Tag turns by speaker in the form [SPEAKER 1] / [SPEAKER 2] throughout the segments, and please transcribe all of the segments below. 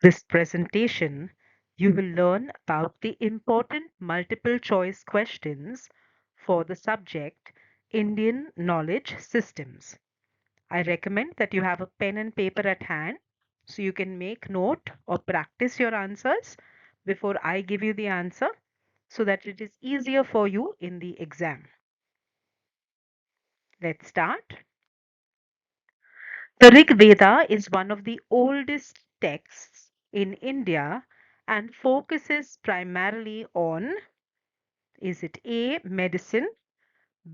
[SPEAKER 1] This presentation, you will learn about the important multiple choice questions for the subject Indian Knowledge Systems. I recommend that you have a pen and paper at hand so you can make note or practice your answers before I give you the answer so that it is easier for you in the exam. Let's start. The Rig Veda is one of the oldest texts in India and focuses primarily on, is it A, medicine,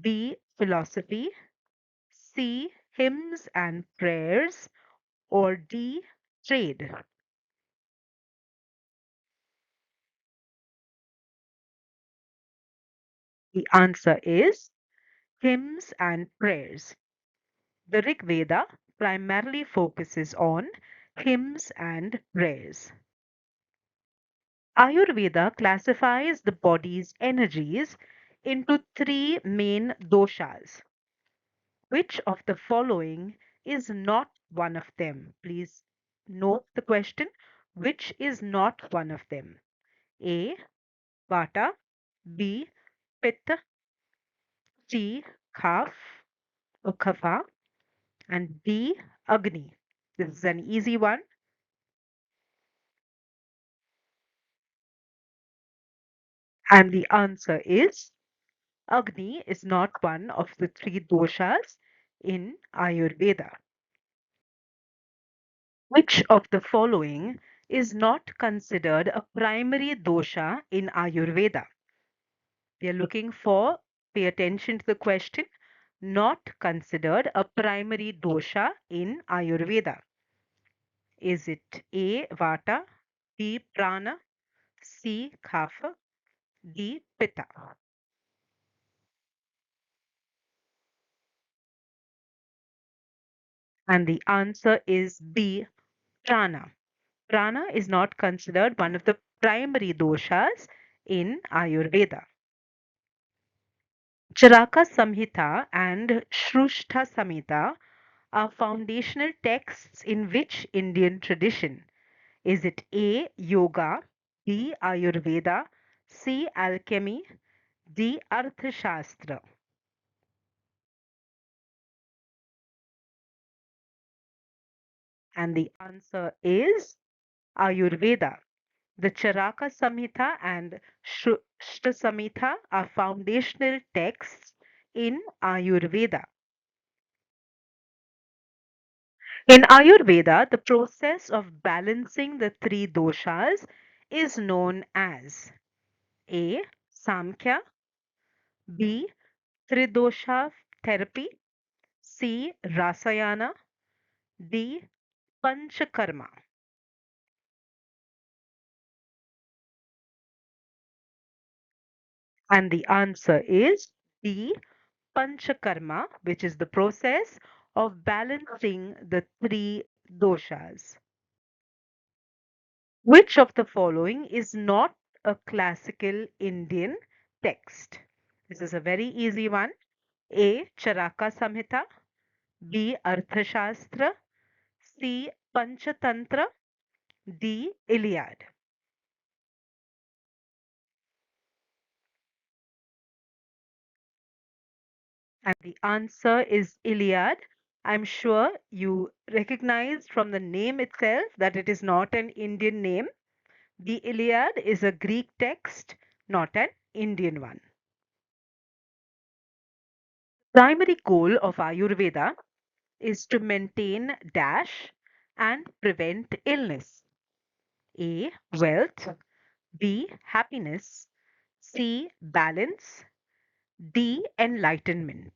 [SPEAKER 1] B, philosophy, C, hymns and prayers, or D, trade? The answer is hymns and prayers. The Rig Veda primarily focuses on hymns and prayers. Ayurveda classifies the body's energies into three main doshas. Which of the following is not one of them? Please note the question. Which is not one of them? A. Vata, B. Pitta, C. Kapha, and D. Agni. This is an easy one. And the answer is Agni is not one of the three doshas in Ayurveda. Which of the following is not considered a primary dosha in Ayurveda? We are looking for, pay attention to the question, not considered a primary dosha in Ayurveda. Is it A. Vata, B. Prana, C. Kapha, D. Pitta? And the answer is B. Prana. Prana is not considered one of the primary doshas in Ayurveda. Charaka Samhita and Shrushta Samhita are foundational texts in which Indian tradition? Is it A. Yoga, B. Ayurveda, C. Alchemy, D. Arthashastra? And the answer is Ayurveda. The Charaka Samhita and Shrushta Samhita are foundational texts in Ayurveda. In Ayurveda, the process of balancing the three doshas is known as A. Samkhya, B. Tridosha therapy, C. Rasayana, D. Panchakarma. And the answer is D. Panchakarma, which is the process of balancing the three doshas. Which of the following is not a classical Indian text? This is a very easy one. A. Charaka Samhita, B. Arthashastra, C. Panchatantra, D. Iliad. And the answer is Iliad. I'm sure you recognize from the name itself that it is not an Indian name. The Iliad is a Greek text, not an Indian one. Primary goal of Ayurveda is to maintain dash and prevent illness. A. Wealth, B. Happiness, C. Balance, D. Enlightenment.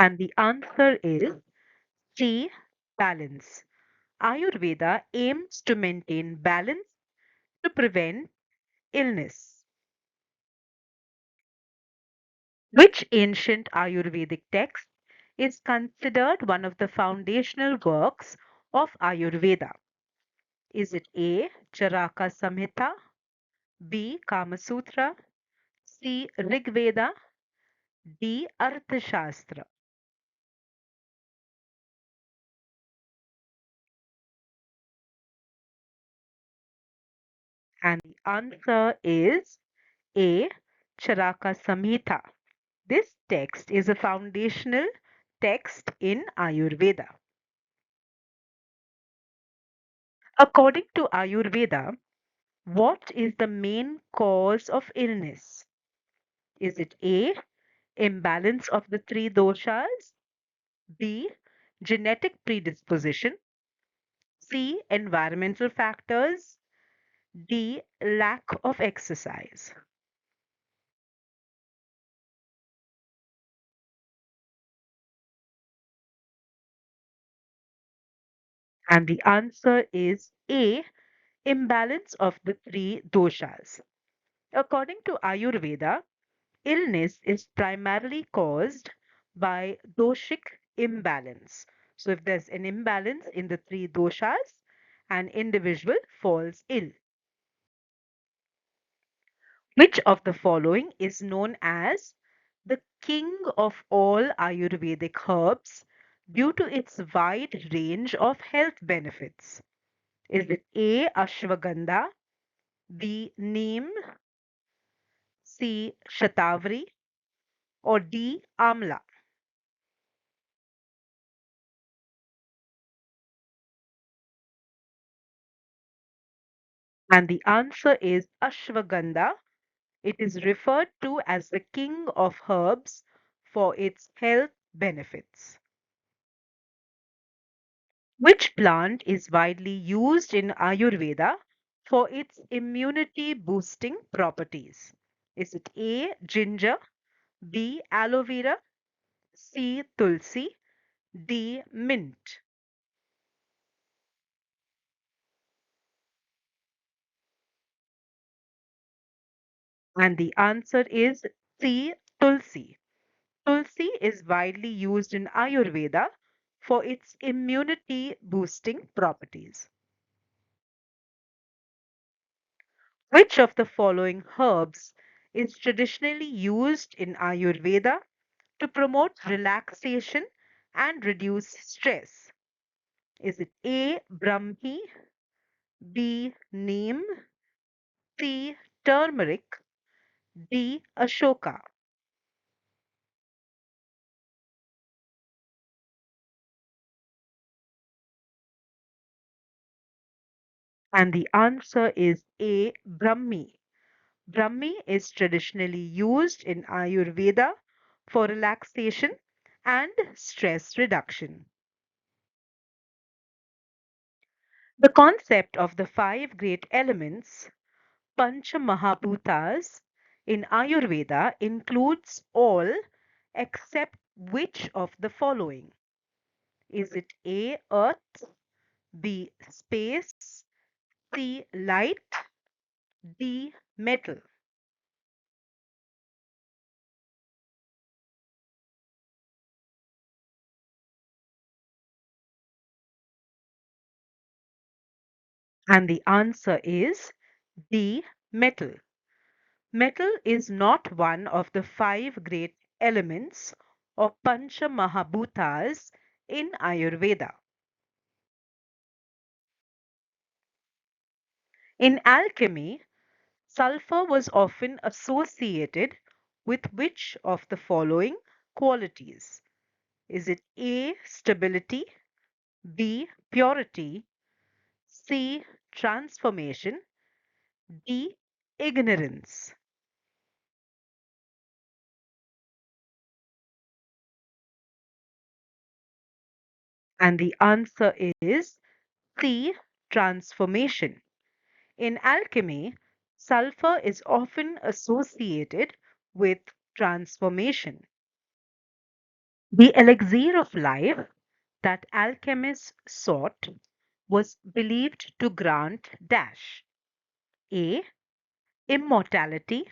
[SPEAKER 1] And the answer is C. Balance. Ayurveda aims to maintain balance to prevent illness. Which ancient Ayurvedic text is considered one of the foundational works of Ayurveda? Is it A. Charaka Samhita, B. Kama Sutra, C. Rig Veda, D. Arthashastra. And the answer is A. Charaka Samhita. This text is a foundational text in Ayurveda. According to Ayurveda, what is the main cause of illness? Is it A. Imbalance of the three doshas? B. Genetic predisposition? C. Environmental factors? D. Lack of exercise? And the answer is A. Imbalance of the three doshas. According to Ayurveda, illness is primarily caused by doshic imbalance. So, if there's an imbalance in the three doshas, an individual falls ill. Which of the following is known as the king of all Ayurvedic herbs due to its wide range of health benefits? Is it A. Ashwagandha, B. Neem, C. Shatavari, or D. Amla? And the answer is Ashwagandha. It is referred to as the king of herbs for its health benefits. Which plant is widely used in Ayurveda for its immunity boosting properties? Is it A. Ginger, B. Aloe vera, C. Tulsi, D. Mint? And the answer is C. Tulsi. Tulsi is widely used in Ayurveda for its immunity boosting properties. Which of the following herbs is traditionally used in Ayurveda to promote relaxation and reduce stress? Is it A. Brahmi, B. Neem, C. Turmeric, D. Ashoka? And the answer is A. Brahmi. Brahmi is traditionally used in Ayurveda for relaxation and stress reduction. The concept of the five great elements, Pancha Mahabhutas, in Ayurveda includes all except which of the following? Is it A. Earth, B. Space, C. Light, D. Metal? And the answer is D. Metal. Metal is not one of the five great elements or Pancha Mahabhutas in Ayurveda. In alchemy, sulfur was often associated with which of the following qualities? Is it A. Stability, B. Purity, C. Transformation, D. Ignorance? And the answer is C. Transformation. In alchemy, sulfur is often associated with transformation. The elixir of life that alchemists sought was believed to grant dash A. Immortality,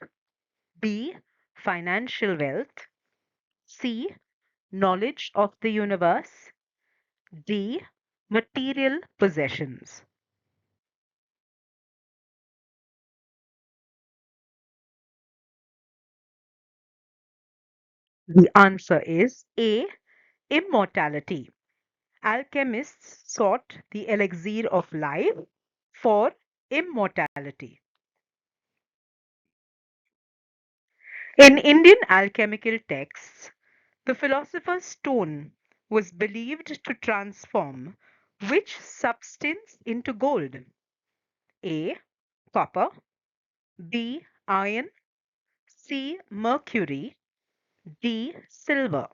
[SPEAKER 1] B. Financial wealth, C. Knowledge of the universe, D. Material possessions. The answer is A. Immortality. Alchemists sought the elixir of life for immortality. In Indian alchemical texts, the philosopher's stone was believed to transform which substance into gold? A. Copper. B. Iron. C. Mercury. D. Silver.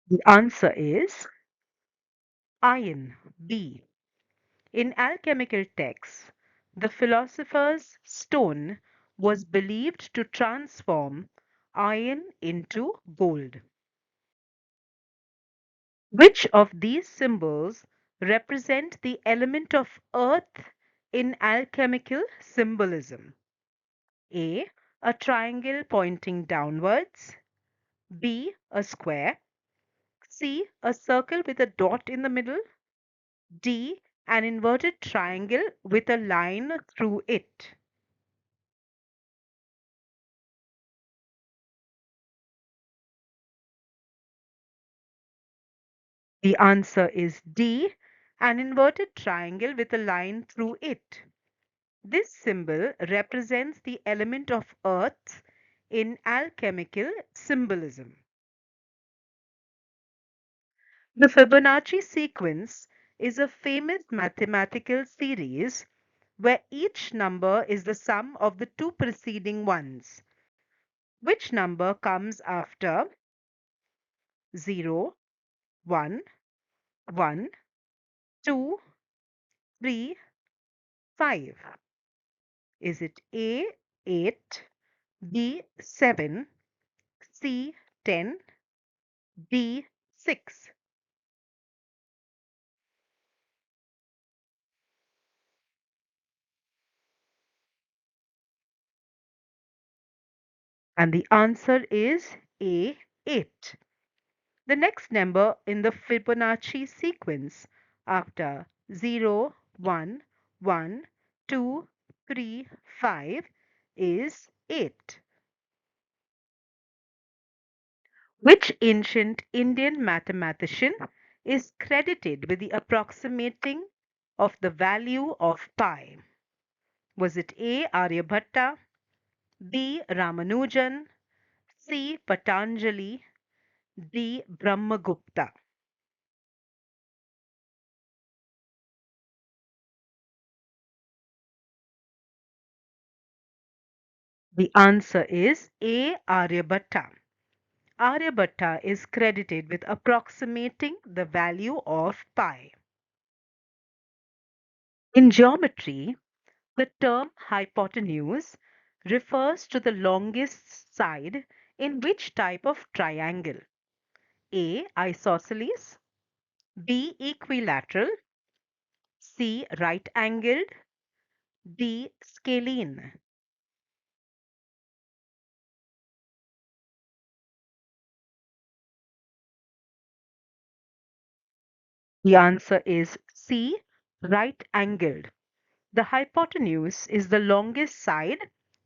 [SPEAKER 1] The answer is iron. B. In alchemical texts, the philosopher's stone was believed to transform iron into gold. Which of these symbols represent the element of earth in alchemical symbolism? A. A triangle pointing downwards. B. A square. C. A circle with a dot in the middle. D. An inverted triangle with a line through it. The answer is D. An inverted triangle with a line through it. This symbol represents the element of earth in alchemical symbolism. The Fibonacci sequence is a famous mathematical series where each number is the sum of the two preceding ones. Which number comes after 0, 1, 1, 2, 3, 5? Is it A, 8, B, 7, C, 10, D, 6? And the answer is A, 8. The next number in the Fibonacci sequence after 0, 1, 1, 2, 3, 5 is 8. Which ancient Indian mathematician is credited with the approximating of the value of pi? Was it A. Aryabhatta, B. Ramanujan, C. Patanjali, D. Brahmagupta? The answer is A. Aryabhatta. Aryabhatta is credited with approximating the value of pi. In geometry, the term hypotenuse refers to the longest side in which type of triangle? A. Isosceles, B. Equilateral, C. Right angled, D. Scalene. The answer is C. Right angled. The hypotenuse is the longest side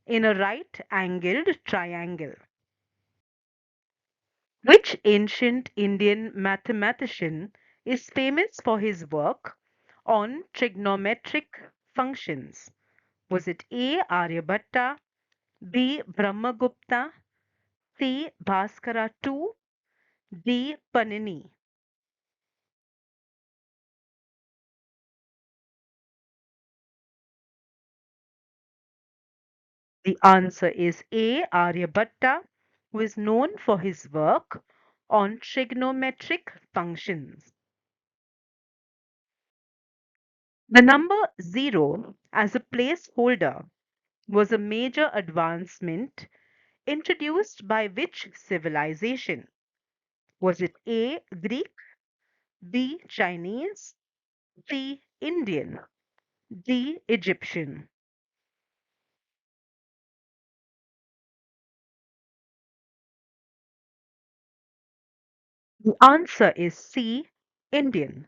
[SPEAKER 1] in a right angled triangle. Which ancient Indian mathematician is famous for his work on trigonometric functions? Was it A. Aryabhatta, B. Brahmagupta, C. Bhaskara II, D. Panini? The answer is A. Aryabhatta, who is known for his work on trigonometric functions. The number 0 as a placeholder was a major advancement introduced by which civilization? Was it A. Greek, B. Chinese, C. Indian, D. Egyptian? The answer is C. Indian.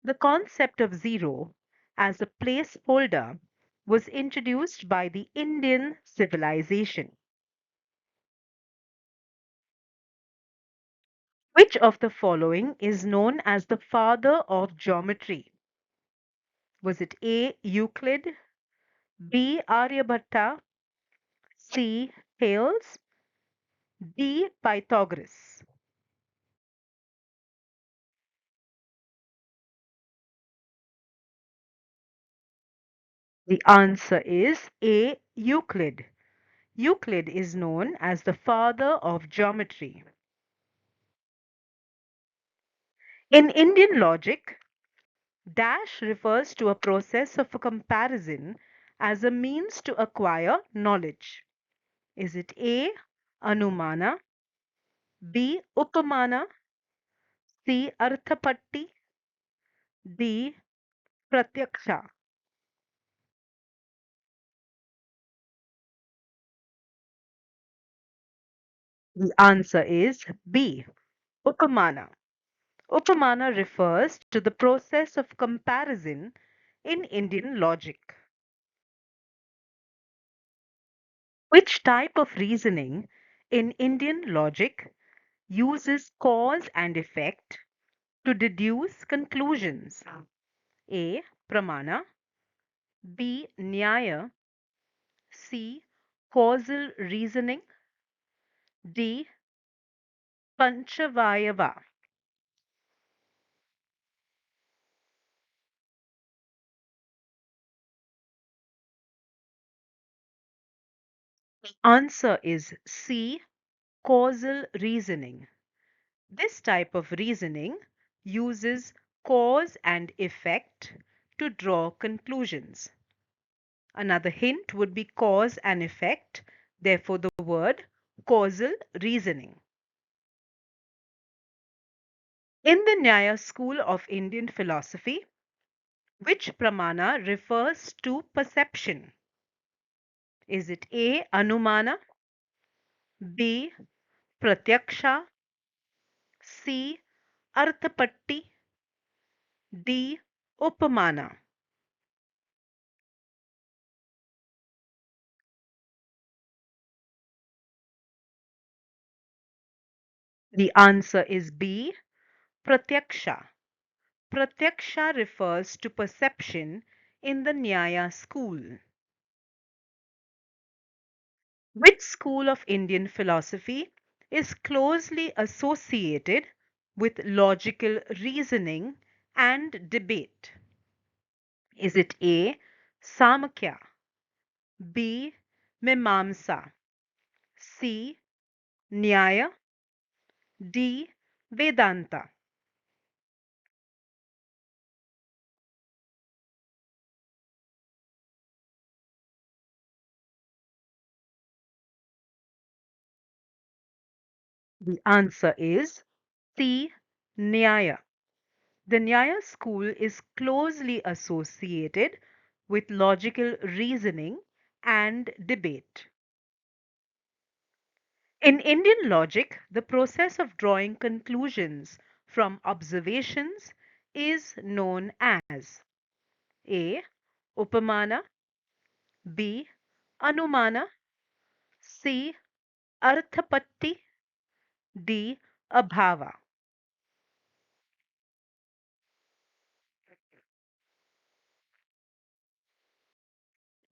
[SPEAKER 1] The concept of zero as a placeholder was introduced by the Indian civilization. Which of the following is known as the father of geometry? Was it A. Euclid, B. Aryabhatta, C. Thales, D. Pythagoras? The answer is A. Euclid. Euclid is known as the father of geometry. In Indian logic, dash refers to a process of comparison as a means to acquire knowledge. Is it A. Anumana, B. Upamana, C. Arthapatti, D. Pratyaksha? The answer is B. Upamana. Upamana refers to the process of comparison in Indian logic. Which type of reasoning in Indian logic uses cause and effect to deduce conclusions? A. Pramana, B. Nyaya, C. Causal reasoning, D. Panchavayava? Answer is C. Causal reasoning. This type of reasoning uses cause and effect to draw conclusions. Another hint would be cause and effect, therefore, the word causal reasoning. In the Nyaya school of Indian philosophy, which pramana refers to perception? Is it A. Anumana, B. Pratyaksha, C. Arthapatti, D. Upamana? The answer is B. Pratyaksha. Pratyaksha refers to perception in the Nyaya school. Which school of Indian philosophy is closely associated with logical reasoning and debate? Is it A. Samkhya, B. Mimamsa, C. Nyaya, D. Vedanta? The answer is C. Nyaya. The Nyaya school is closely associated with logical reasoning and debate. In Indian logic, the process of drawing conclusions from observations is known as A. Upamana, B. Anumana, C. Arthapatti, D. Abhava.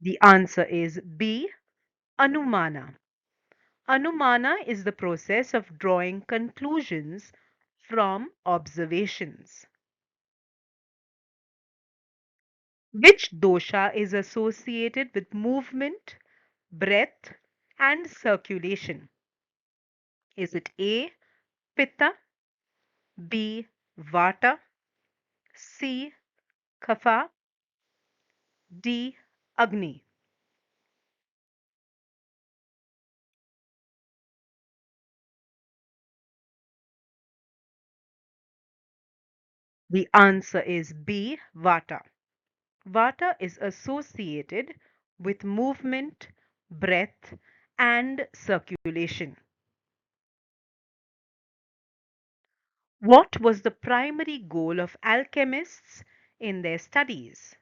[SPEAKER 1] The answer is B. Anumana. Anumana is the process of drawing conclusions from observations. Which dosha is associated with movement, breath, and circulation? Is it A. Pitta, B. Vata, C. Kapha, D. Agni? The answer is B. Vata. Vata is associated with movement, breath, and circulation. What was the primary goal of alchemists in their studies?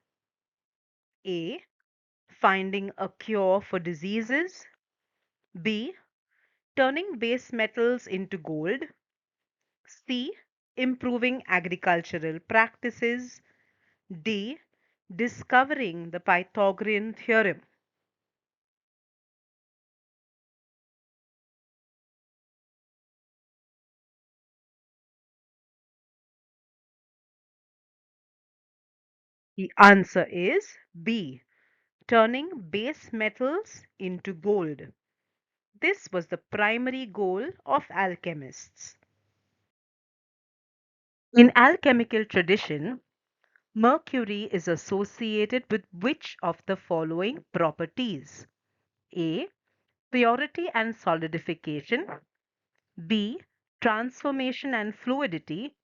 [SPEAKER 1] A. Finding a cure for diseases. B. Turning base metals into gold. C. Improving agricultural practices. D. Discovering the Pythagorean theorem. The answer is B. Turning base metals into gold. This was the primary goal of alchemists. In alchemical tradition, mercury is associated with which of the following properties? A. Purity and solidification. B. Transformation and fluidity.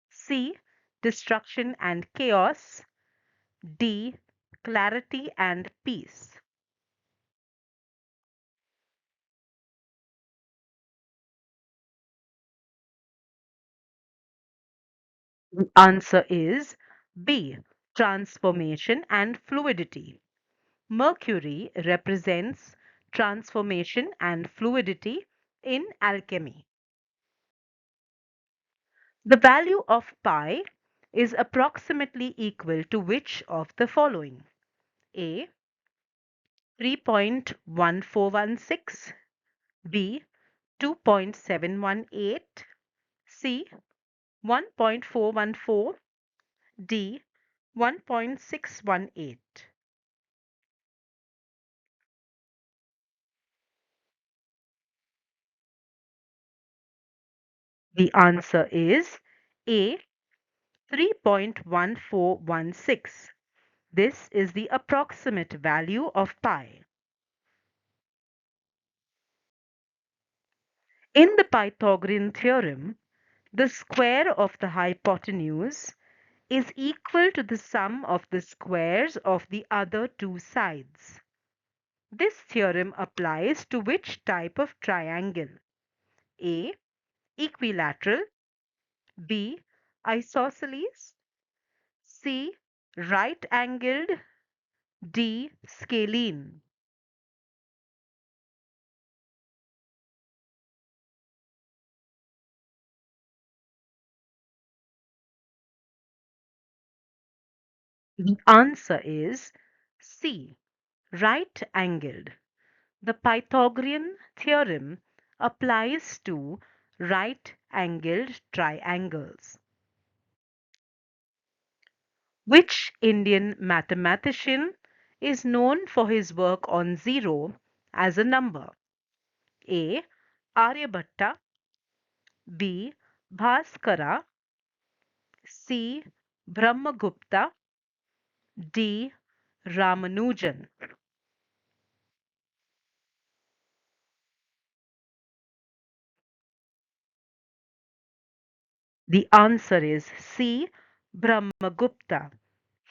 [SPEAKER 1] C. Destruction and chaos. D. Clarity and peace. The answer is B. Transformation and fluidity. Mercury represents transformation and fluidity in alchemy. The value of pi is approximately equal to which of the following? A. 3.1416, B. 2.718, C. 1.414, D. 1.618. The answer is A. 3.1416. This is the approximate value of pi. In the Pythagorean theorem, the square of the hypotenuse is equal to the sum of the squares of the other two sides. This theorem applies to which type of triangle? A. Equilateral. B. Isosceles. C. Right angled. D. Scalene. The answer is C. Right angled. The Pythagorean theorem applies to right angled triangles. Which Indian mathematician is known for his work on zero as a number? A. Aryabhatta. B. Bhaskara. C. Brahmagupta. D. Ramanujan. The answer is C. Brahmagupta.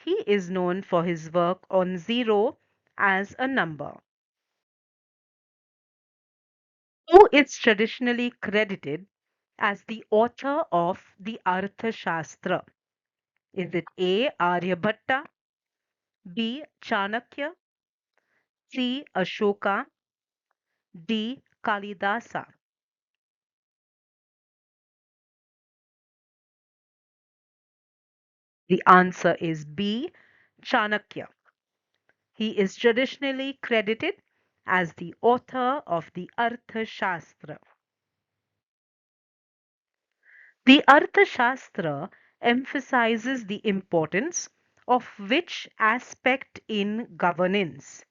[SPEAKER 1] He is known for his work on zero as a number. Who is traditionally credited as the author of the Arthashastra? Is it A. Aryabhatta, B. Chanakya, C. Ashoka, D. Kalidasa? The answer is B. Chanakya. He is traditionally credited as the author of the Arthashastra. The Arthashastra emphasizes the importance of which aspect in governance?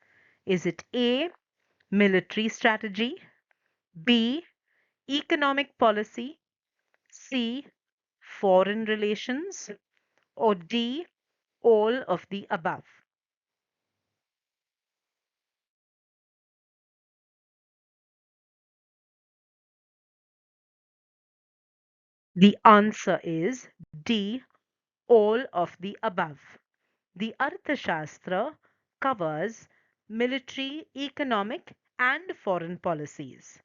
[SPEAKER 1] Is it A. Military strategy, B. Economic policy, C. Foreign relations, or D. All of the above? The answer is D. All of the above. The Arthashastra covers military, economic, and foreign policies.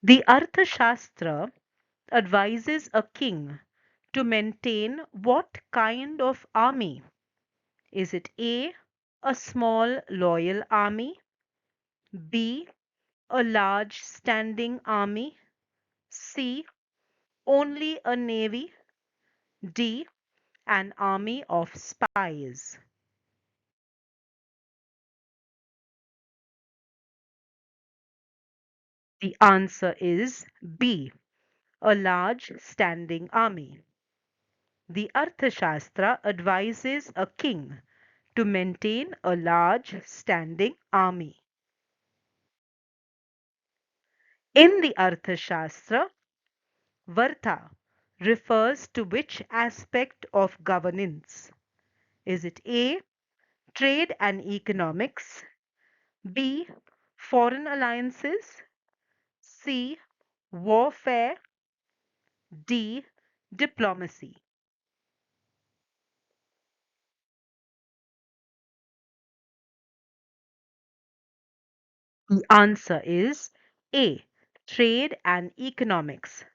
[SPEAKER 1] The Arthashastra advises a king to maintain what kind of army? Is it A, a small loyal army, B, a large standing army, C, only a navy, D, an army of spies? The answer is B, a large standing army. The Arthashastra advises a king to maintain a large standing army. In the Arthashastra, Varta refers to which aspect of governance? Is it A, trade and economics, B, foreign alliances, C, warfare, D, diplomacy? The answer is A, trade and economics.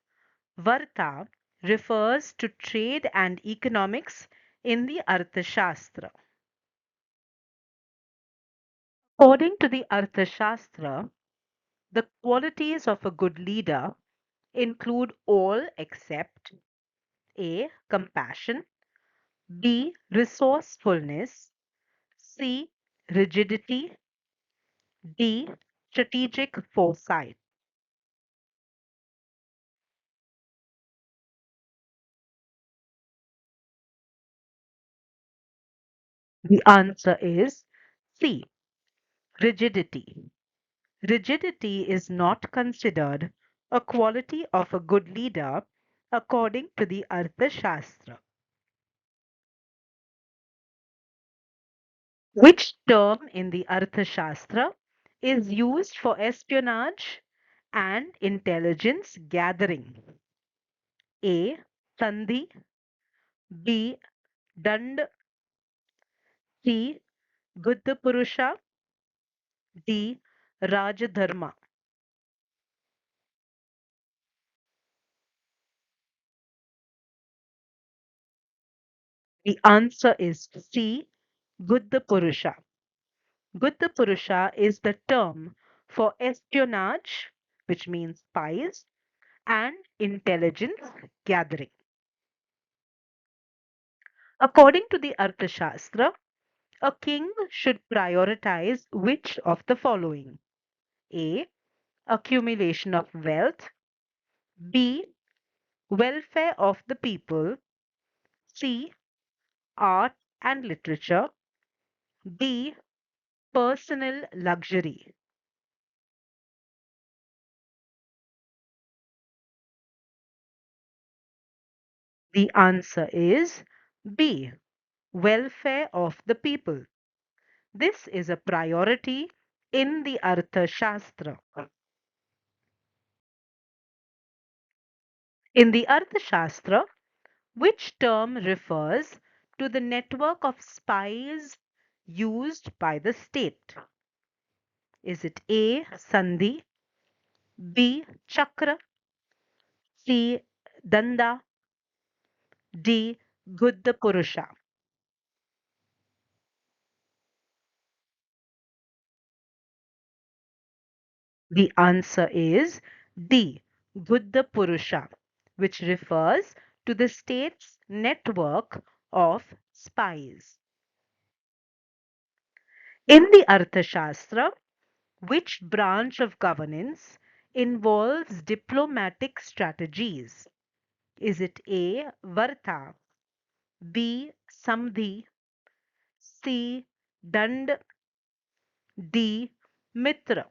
[SPEAKER 1] Varta refers to trade and economics in the Arthashastra. According to the Arthashastra, the qualities of a good leader include all except A, compassion, B, resourcefulness, C, rigidity, D, strategic foresight. The answer is C, rigidity. Rigidity is not considered a quality of a good leader according to the Arthashastra. Which term in the Arthashastra is used for espionage and intelligence gathering? A. Sandhi, B. Dand, C. Buddha Purusha, D. Rajadharma. The answer is C. Buddha Purusha. Buddha Purusha is the term for espionage, which means spies, and intelligence gathering. According to the Arthashastra, a king should prioritize which of the following? A. Accumulation of wealth. B. Welfare of the people. C. Art and literature. D. Personal luxury. The answer is B. Welfare of the people. This is a priority in the Arthashastra. In the Arthashastra, which term refers to the network of spies used by the state? Is it A. Sandhi, B. Chakra, C. Danda, D. Guddha Purusha? The answer is D. Guddha Purusha, which refers to the state's network of spies. In the Arthashastra, which branch of governance involves diplomatic strategies? Is it A. Varta, B. Samdhi, C. Dand, D. Mitra?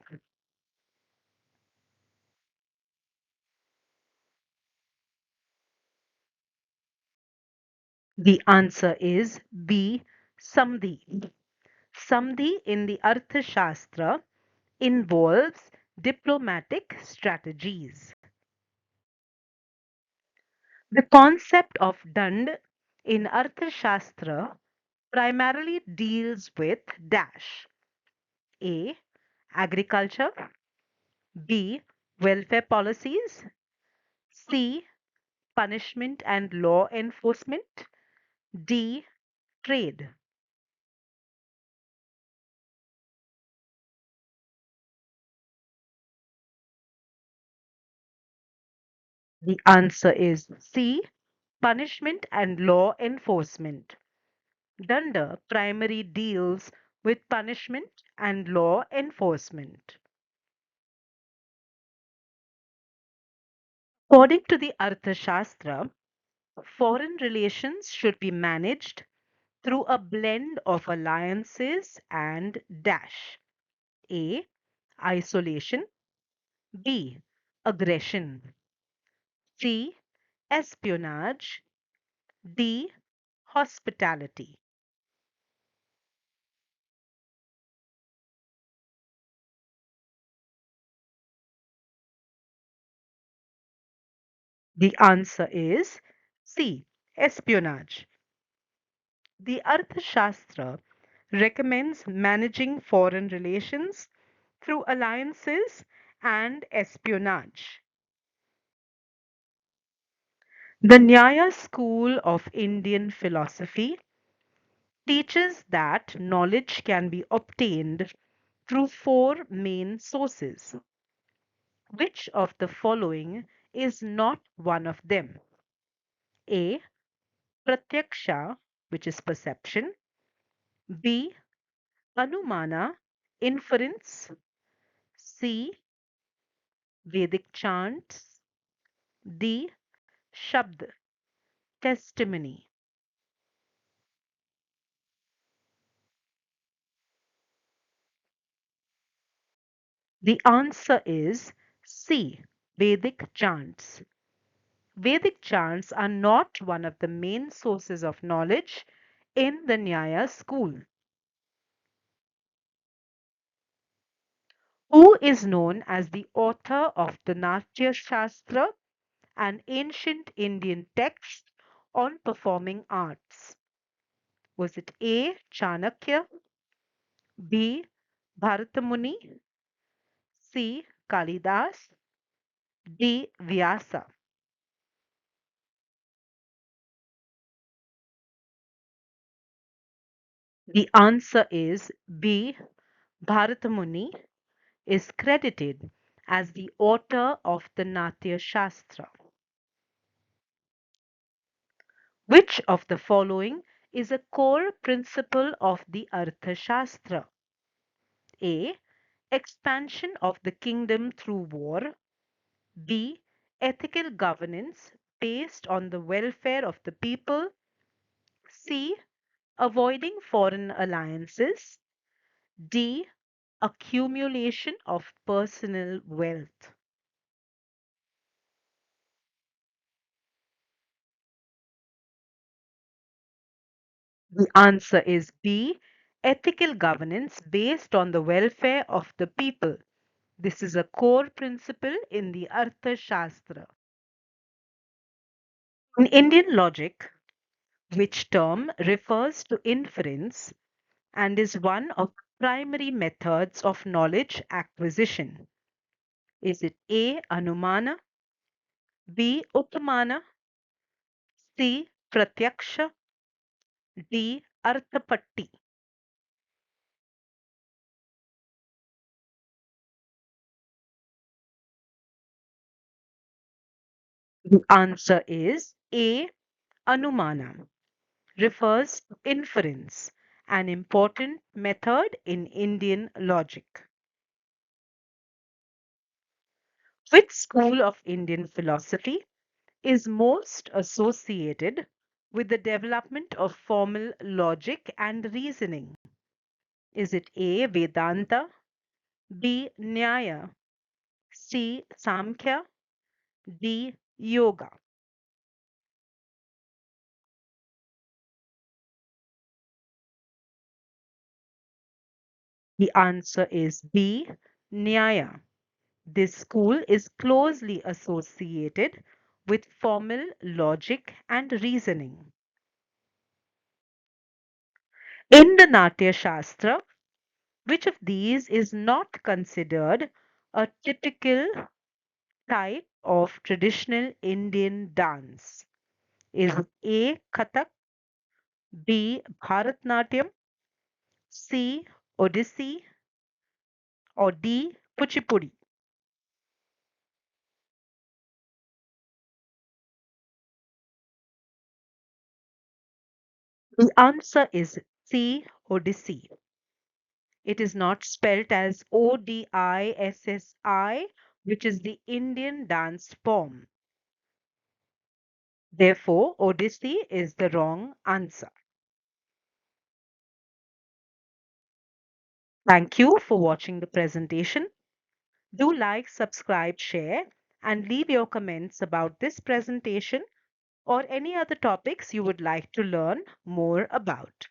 [SPEAKER 1] The answer is B. Samdhi. Samdhi in the Arthashastra involves diplomatic strategies. The concept of Dand in Arthashastra primarily deals with dash. A. Agriculture, B. Welfare policies. C. Punishment and law enforcement. D. Trade. The answer is C. Punishment and law enforcement. Danda primarily deals with punishment and law enforcement. According to the Arthashastra, foreign relations should be managed through a blend of alliances and dash. A. Isolation. B. Aggression. C. Espionage. D. Hospitality. The answer is C. Espionage. The Arthashastra recommends managing foreign relations through alliances and espionage. The Nyaya school of Indian philosophy teaches that knowledge can be obtained through four main sources. Which of the following is not one of them? A. Pratyaksha, which is perception. B. Anumana, inference. C. Vedic chants. D. Shabd, testimony. The answer is C. Vedic chants. Vedic chants are not one of the main sources of knowledge in the Nyaya school. Who is known as the author of the Natya Shastra, an ancient Indian text on performing arts? Was it A. Chanakya, B. Bharatamuni, C. Kalidas, D. Vyasa? The answer is B. Bharatamuni is credited as the author of the Natya Shastra. Which of the following is a core principle of the Arthashastra? A. Expansion of the kingdom through war. B. Ethical governance based on the welfare of the people. C. Avoiding foreign alliances. D. Accumulation of personal wealth. The answer is B. Ethical governance based on the welfare of the people. This is a core principle in the Arthashastra. In Indian logic, which term refers to inference and is one of the primary methods of knowledge acquisition? Is it A. Anumana, B. Upamana, C. Pratyaksha, D. Arthapatti? The answer is A. Anumana, refers to inference, an important method in Indian logic. Which school of Indian philosophy is most associated with the development of formal logic and reasoning? Is it A. Vedanta, B. Nyaya, C. Samkhya, D. Yoga? The answer is B. Nyaya. This school is closely associated with formal logic and reasoning. In the Natya Shastra, which of these is not considered a typical type of traditional Indian dance? Is A. Kathak, B. Bharatnatyam, C. Odissi, or D. Kuchipudi? The answer is C. Odissi. It is not spelt as Odissi, which is the Indian dance form. Therefore, Odissi is the wrong answer. Thank you for watching the presentation. Do like, subscribe, share, and leave your comments about this presentation or any other topics you would like to learn more about.